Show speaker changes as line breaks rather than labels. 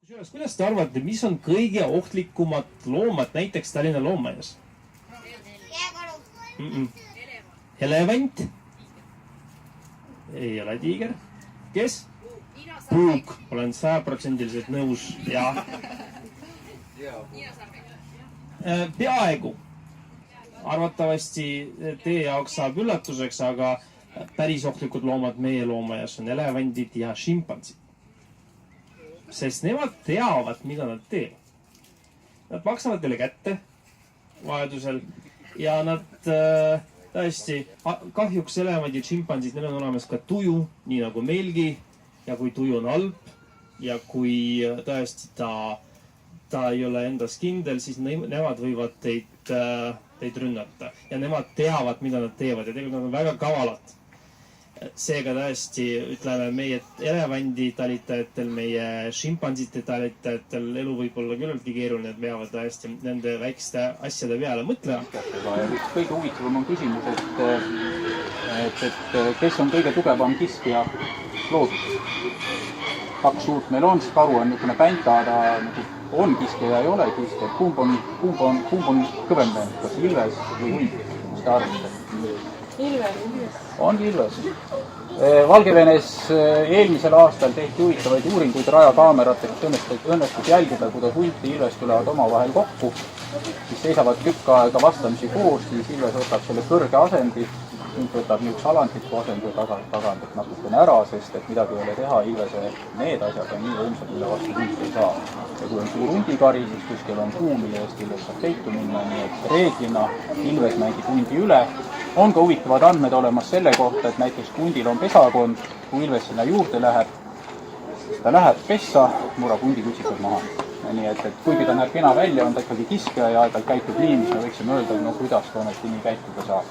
Kuidas te arvate, mis on kõige ohtlikumat loomad näiteks Tallinna loomaias? Elevant? Ei ole tiiger. Kes? Puuk. Olen 100% nõus. Ja. Peaaegu. Arvatavasti teie jaoks saab üllatuseks, aga päris ohtlikud loomad meie loomaias on elevandid ja šimpansid. Sest nemad teavad, mida nad teevad. Nad maksavad teile kätte vajadusel ja nad tõesti, kahjuks elevandid, šimpansid, neil on olemas ka tuju, nii nagu meilgi. Ja kui tuju on halb ja kui tõesti ta ei ole endas kindel, siis nemad võivad teid rünnata. Ja nemad teavad, mida nad teevad ja tegelikult nad on väga kavalad. Seega tõesti, ütleme, meie elevandi talitajatel, meie šimpansite talitajatel elu võib olla küllaltki keeruline, et peavad tõesti nende väikeste asjade peale mõtlema.
Kõige huvitavam on küsimus, et kes on kõige tugevam kiskja looduses. Kaks suurt meil on, siis karu on niisugune pänta, ta on kiskja ja ei ole kiskja. Kumb on kõvem vend, kas ilves või hunt? Mis te arvate?
Ilves.
On ilves. Valgevenes eelmisel aastal tehti huvitavaid uuringuid rajakaamerateks, õnnestus jälgida, kuidas hunt ja ilves tulevad omavahel kokku, siis seisavad tükk aega vastamisi koos, siis ilves võtab selle kõrge asendi, hunt võtab niisuguse alandliku asendi tagandab natukene ära, sest et midagi ei ole teha, ilvese need asjad on nii võimsad, mille vastu hunt ei saa. Ja kui on suur hundikari, siis kuskil on kuu, mille eest ilves saab peitu minna, nii et reeglina ilves mängib hundi üle. On ka huvitavad andmed olemas selle kohta, et näiteks kui hundil on pesakond, kui ilves sinna juurde läheb, ta läheb pessa, murab hundi kutsikud maha. Nii et kuigi ta näeb kena välja, on ta ikkagi kiskja ja aeg-ajalt käitub nii, mis me võiksime öelda, no kuidas ta ometi nii käituda saab.